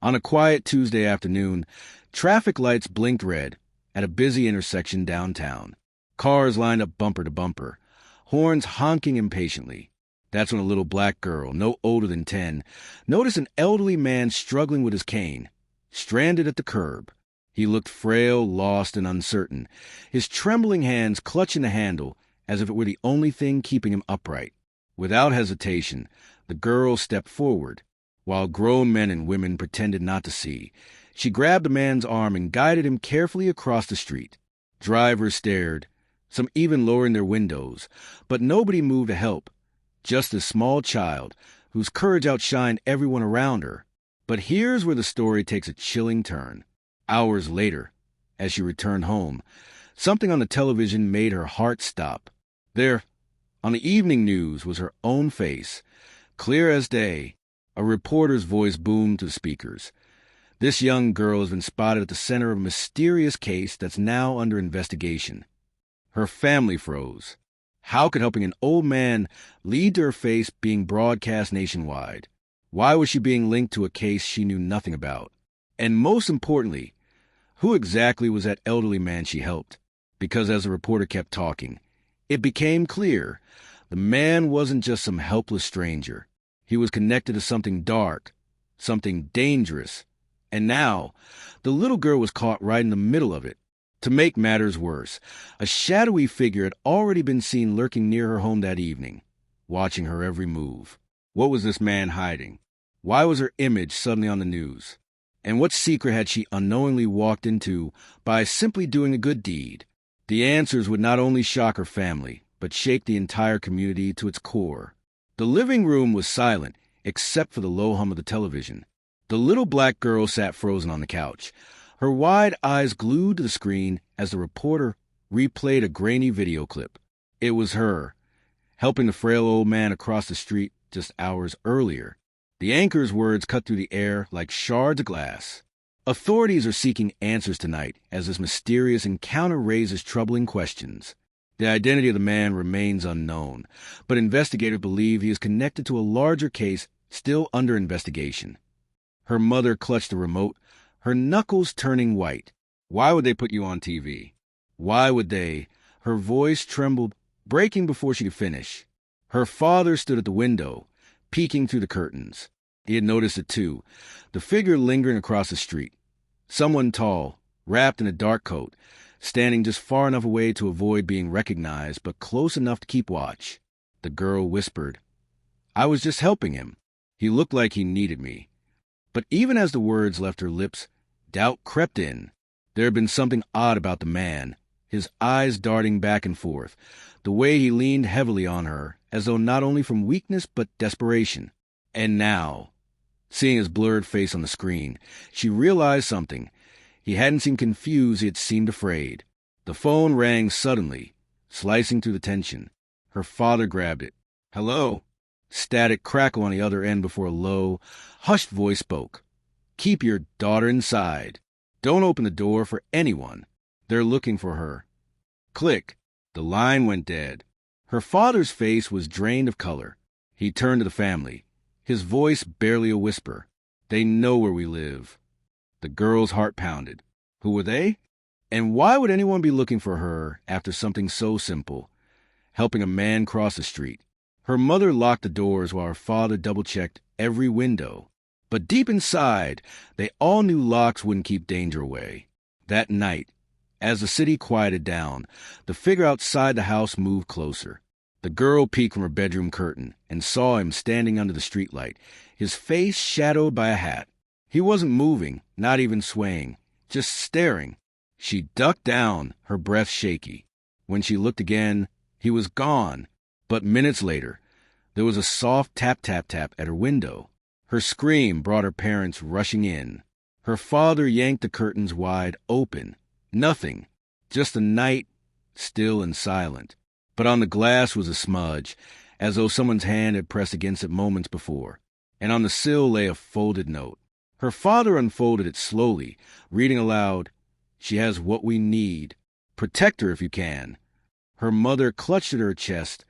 On a quiet Tuesday afternoon, traffic lights blinked red at a busy intersection downtown. Cars lined up bumper to bumper, horns honking impatiently. That's when a little black girl, no older than 10, noticed an elderly man struggling with his cane, stranded at the curb. He looked frail, lost, and uncertain, his trembling hands clutching the handle as if it were the only thing keeping him upright. Without hesitation, the girl stepped forward, while grown men and women pretended not to see. She grabbed the man's arm and guided him carefully across the street. Drivers stared, some even lowering their windows, but nobody moved to help. Just this small child, whose courage outshined everyone around her. But here's where the story takes a chilling turn. Hours later, as she returned home, something on the television made her heart stop. There, on the evening news, was her own face, clear as day. A reporter's voice boomed to the speakers. This young girl has been spotted at the center of a mysterious case that's now under investigation. Her family froze. How could helping an old man lead to her face being broadcast nationwide? Why was she being linked to a case she knew nothing about? And most importantly, who exactly was that elderly man she helped? Because as the reporter kept talking, it became clear the man wasn't just some helpless stranger. He was connected to something dark, something dangerous. And now, the little girl was caught right in the middle of it. To make matters worse, a shadowy figure had already been seen lurking near her home that evening, watching her every move. What was this man hiding? Why was her image suddenly on the news? And what secret had she unknowingly walked into by simply doing a good deed? The answers would not only shock her family, but shake the entire community to its core. The living room was silent, except for the low hum of the television. The little black girl sat frozen on the couch, her wide eyes glued to the screen as the reporter replayed a grainy video clip. It was her, helping the frail old man across the street just hours earlier. The anchor's words cut through the air like shards of glass. Authorities are seeking answers tonight as this mysterious encounter raises troubling questions. The identity of the man remains unknown, but investigators believe he is connected to a larger case still under investigation. Her mother clutched the remote, her knuckles turning white. Why would they put you on TV? Why would they? Her voice trembled, breaking before she could finish. Her father stood at the window, peeking through the curtains. He had noticed it too, the figure lingering across the street. Someone tall, wrapped in a dark coat, standing just far enough away to avoid being recognized, but close enough to keep watch. The girl whispered, "I was just helping him. He looked like he needed me." But even as the words left her lips, doubt crept in. There had been something odd about the man, his eyes darting back and forth, the way he leaned heavily on her, as though not only from weakness but desperation. And now, seeing his blurred face on the screen, she realized something. He hadn't seemed confused, he had seemed afraid. The phone rang suddenly, slicing through the tension. Her father grabbed it. "Hello?" Static crackle on the other end before a low, hushed voice spoke. "Keep your daughter inside. Don't open the door for anyone. They're looking for her." Click. The line went dead. Her father's face was drained of color. He turned to the family, his voice barely a whisper. "They know where we live." The girl's heart pounded. Who were they? And why would anyone be looking for her after something so simple? Helping a man cross the street. Her mother locked the doors while her father double-checked every window. But deep inside, they all knew locks wouldn't keep danger away. That night, as the city quieted down, the figure outside the house moved closer. The girl peeked from her bedroom curtain and saw him standing under the streetlight, his face shadowed by a hat. He wasn't moving, not even swaying, just staring. She ducked down, her breath shaky. When she looked again, he was gone. But minutes later, there was a soft tap-tap-tap at her window. Her scream brought her parents rushing in. Her father yanked the curtains wide open. Nothing, just the night, still and silent. But on the glass was a smudge, as though someone's hand had pressed against it moments before. And on the sill lay a folded note. Her father unfolded it slowly, reading aloud, "She has what we need. Protect her if you can." Her mother clutched at her chest,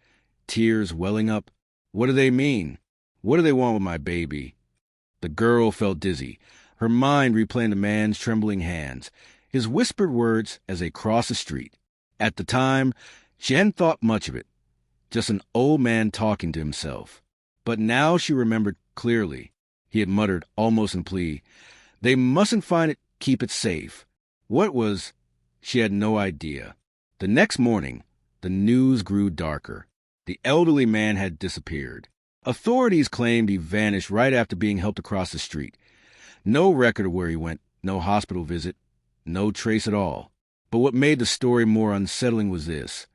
tears welling up. "What do they mean? What do they want with my baby?" The girl felt dizzy, her mind replaying the man's trembling hands, his whispered words as they crossed the street. At the time, she hadn't thought much of it, just an old man talking to himself. But now she remembered clearly. He had muttered, almost in plea, "They mustn't find it, keep it safe." What was? She had no idea. The next morning, the news grew darker. The elderly man had disappeared. Authorities claimed he vanished right after being helped across the street. No record of where he went, no hospital visit, no trace at all. But what made the story more unsettling was this.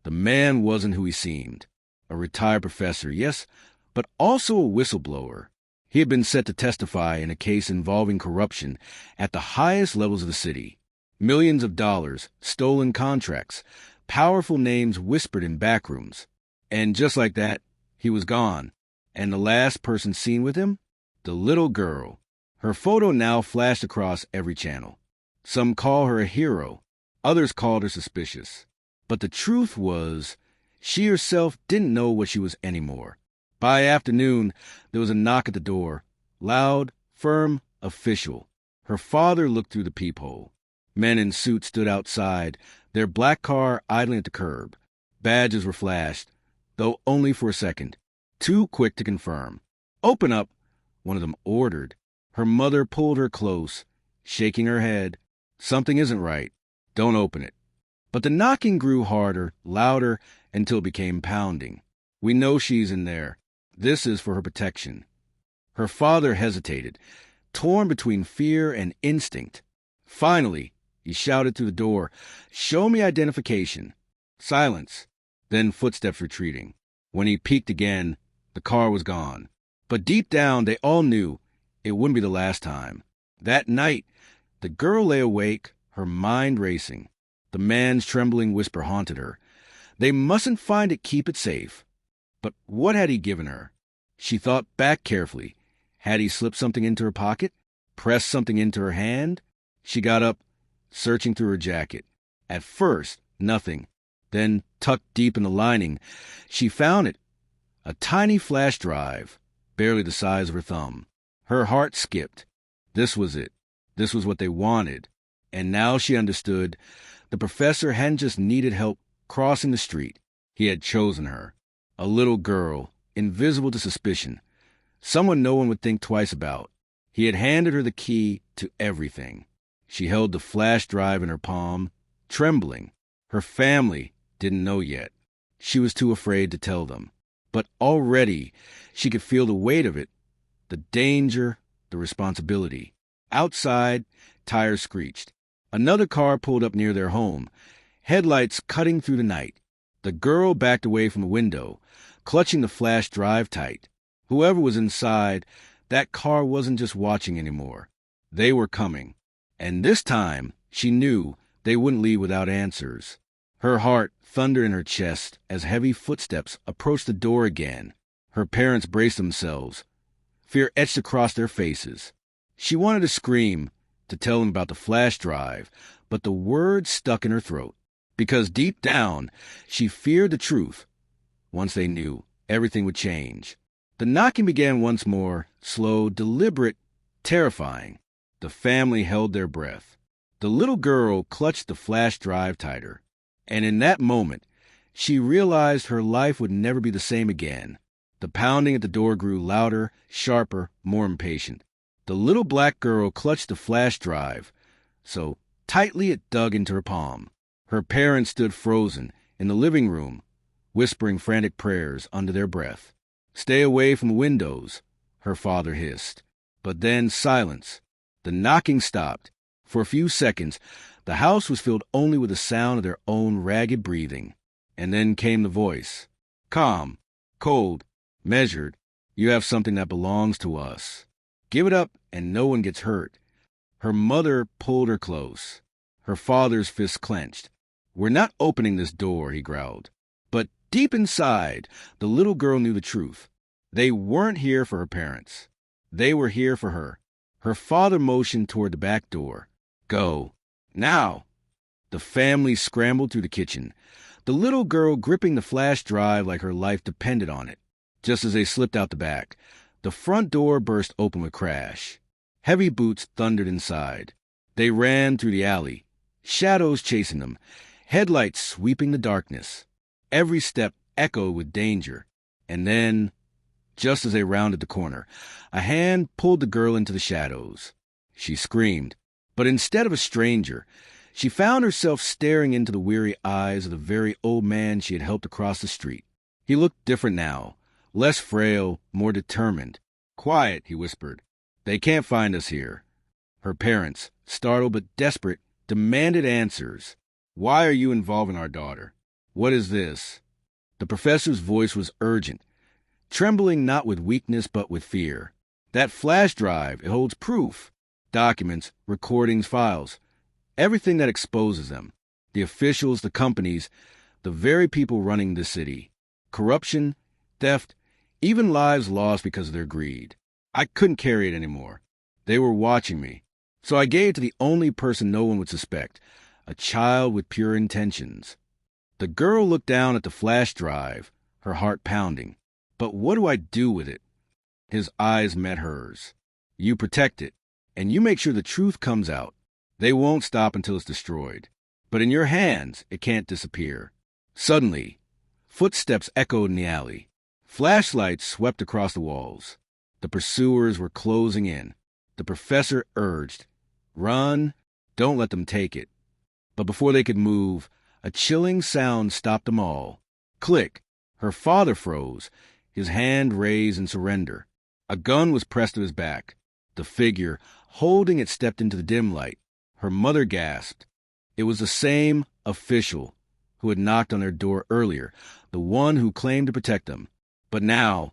The man wasn't who he seemed. A retired professor, yes, but also a whistleblower. He had been set to testify in a case involving corruption at the highest levels of the city. Millions of dollars, stolen contracts, powerful names whispered in backrooms. And just like that, he was gone. And the last person seen with him? The little girl. Her photo now flashed across every channel. Some call her a hero. Others called her suspicious. But the truth was, she herself didn't know what she was anymore. By afternoon, there was a knock at the door. Loud, firm, official. Her father looked through the peephole. Men in suits stood outside, their black car idling at the curb. Badges were flashed, though only for a second. Too quick to confirm. "Open up," one of them ordered. Her mother pulled her close, shaking her head. "Something isn't right. Don't open it." But the knocking grew harder, louder, until it became pounding. "We know she's in there. This is for her protection." Her father hesitated, torn between fear and instinct. Finally, he shouted through the door, "Show me identification." Silence, then footsteps retreating. When he peeked again, the car was gone. But deep down, they all knew it wouldn't be the last time. That night, the girl lay awake, her mind racing. The man's trembling whisper haunted her. They mustn't find it, keep it safe. But what had he given her? She thought back carefully. Had he slipped something into her pocket? Pressed something into her hand? She got up, searching through her jacket. At first, nothing. Then, tucked deep in the lining, she found it. A tiny flash drive, barely the size of her thumb. Her heart skipped. This was it. This was what they wanted. And now she understood. The professor hadn't just needed help crossing the street. He had chosen her. A little girl, invisible to suspicion. Someone no one would think twice about. He had handed her the key to everything. She held the flash drive in her palm, trembling. Her family didn't know yet. She was too afraid to tell them. But already she could feel the weight of it, the danger, the responsibility. Outside, tires screeched. Another car pulled up near their home, headlights cutting through the night. The girl backed away from the window, clutching the flash drive tight. Whoever was inside, that car wasn't just watching anymore. They were coming. And this time, she knew they wouldn't leave without answers. Her heart thundered in her chest as heavy footsteps approached the door again. Her parents braced themselves. Fear etched across their faces. She wanted to scream, to tell them about the flash drive, but the words stuck in her throat. Because deep down, she feared the truth. Once they knew, everything would change. The knocking began once more, slow, deliberate, terrifying. The family held their breath. The little girl clutched the flash drive tighter. And in that moment, she realized her life would never be the same again. The pounding at the door grew louder, sharper, more impatient. The little black girl clutched the flash drive, so tightly it dug into her palm. Her parents stood frozen in the living room, whispering frantic prayers under their breath. "Stay away from the windows," her father hissed. But then silence. The knocking stopped. For a few seconds, the house was filled only with the sound of their own ragged breathing. And then came the voice. "Calm, cold, measured. You have something that belongs to us. Give it up and no one gets hurt." Her mother pulled her close. Her father's fists clenched. "We're not opening this door," he growled. But deep inside, the little girl knew the truth. They weren't here for her parents. They were here for her. Her father motioned toward the back door. "Go. Now." The family scrambled through the kitchen, the little girl gripping the flash drive like her life depended on it. Just as they slipped out the back, the front door burst open with a crash. Heavy boots thundered inside. They ran through the alley, shadows chasing them, headlights sweeping the darkness. Every step echoed with danger. And then, just as they rounded the corner, a hand pulled the girl into the shadows. She screamed, but instead of a stranger, she found herself staring into the weary eyes of the very old man she had helped across the street. He looked different now, less frail, more determined. "Quiet," he whispered. "They can't find us here." Her parents, startled but desperate, demanded answers. "Why are you involving our daughter? What is this?" The professor's voice was urgent, trembling not with weakness but with fear. "That flash drive, it holds proof. Documents, recordings, files. Everything that exposes them. The officials, the companies, the very people running the city. Corruption, theft, even lives lost because of their greed. I couldn't carry it anymore. They were watching me. So I gave it to the only person no one would suspect, a child with pure intentions." The girl looked down at the flash drive, her heart pounding. "But what do I do with it?" His eyes met hers. "You protect it, and you make sure the truth comes out. They won't stop until it's destroyed. But in your hands, it can't disappear." Suddenly, footsteps echoed in the alley. Flashlights swept across the walls. The pursuers were closing in. The professor urged, "Run, don't let them take it." But before they could move, a chilling sound stopped them all. Click! Her father froze, his hand raised in surrender. A gun was pressed to his back. The figure, holding it, stepped into the dim light. Her mother gasped. It was the same official who had knocked on their door earlier, the one who claimed to protect them. But now,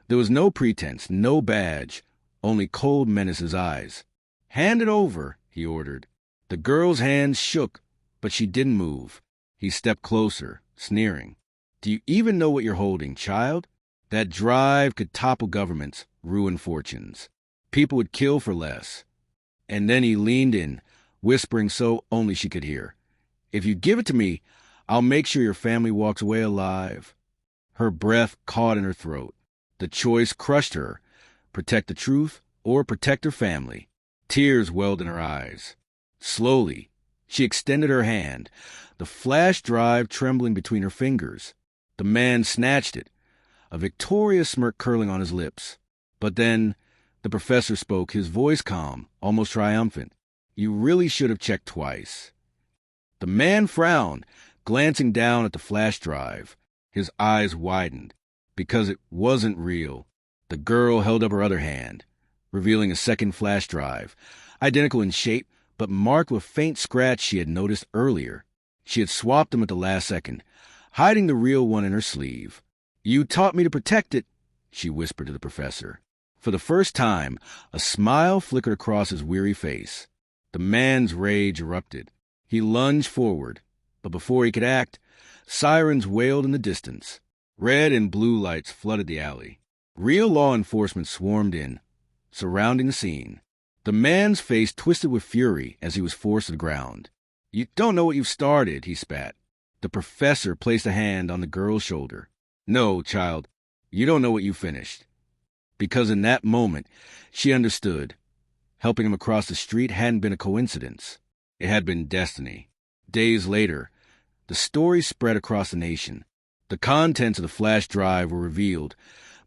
there was no pretense, no badge, only cold menace in his eyes. "Hand it over," he ordered. The girl's hands shook, but she didn't move. He stepped closer, sneering. "Do you even know what you're holding, child? That drive could topple governments, ruin fortunes. People would kill for less." And then he leaned in, whispering so only she could hear. "If you give it to me, I'll make sure your family walks away alive." Her breath caught in her throat. The choice crushed her. Protect the truth or protect her family. Tears welled in her eyes. Slowly, she extended her hand, the flash drive trembling between her fingers. The man snatched it, a victorious smirk curling on his lips. But then the professor spoke, his voice calm, almost triumphant. "You really should have checked twice." The man frowned, glancing down at the flash drive. His eyes widened, because it wasn't real. The girl held up her other hand, revealing a second flash drive, identical in shape, but marked with a faint scratch she had noticed earlier. She had swapped them at the last second, hiding the real one in her sleeve. "You taught me to protect it," she whispered to the professor. For the first time, a smile flickered across his weary face. The man's rage erupted. He lunged forward, but before he could act, sirens wailed in the distance. Red and blue lights flooded the alley. Real law enforcement swarmed in, surrounding the scene. The man's face twisted with fury as he was forced to the ground. "You don't know what you've started," he spat. The professor placed a hand on the girl's shoulder. "No, child, you don't know what you finished." Because in that moment, she understood. Helping him across the street hadn't been a coincidence. It had been destiny. Days later, the story spread across the nation. The contents of the flash drive were revealed,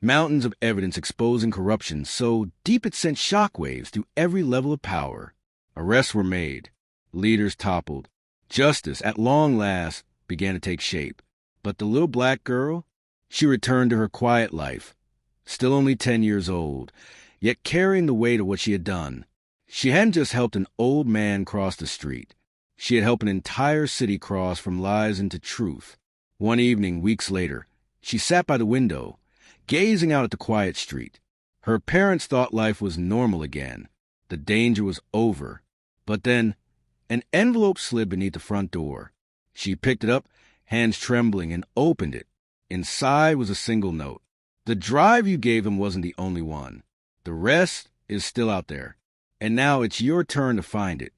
mountains of evidence exposing corruption so deep it sent shockwaves through every level of power. Arrests were made. Leaders toppled. Justice, at long last, began to take shape. But the little black girl? She returned to her quiet life, still only 10 years old, yet carrying the weight of what she had done. She hadn't just helped an old man cross the street. She had helped an entire city cross from lies into truth. One evening, weeks later, she sat by the window, gazing out at the quiet street. Her parents thought life was normal again. The danger was over. But then, an envelope slid beneath the front door. She picked it up, hands trembling, and opened it. Inside was a single note. "The drive you gave them wasn't the only one. The rest is still out there. And now it's your turn to find it."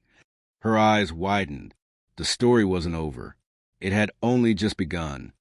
Her eyes widened. The story wasn't over. It had only just begun.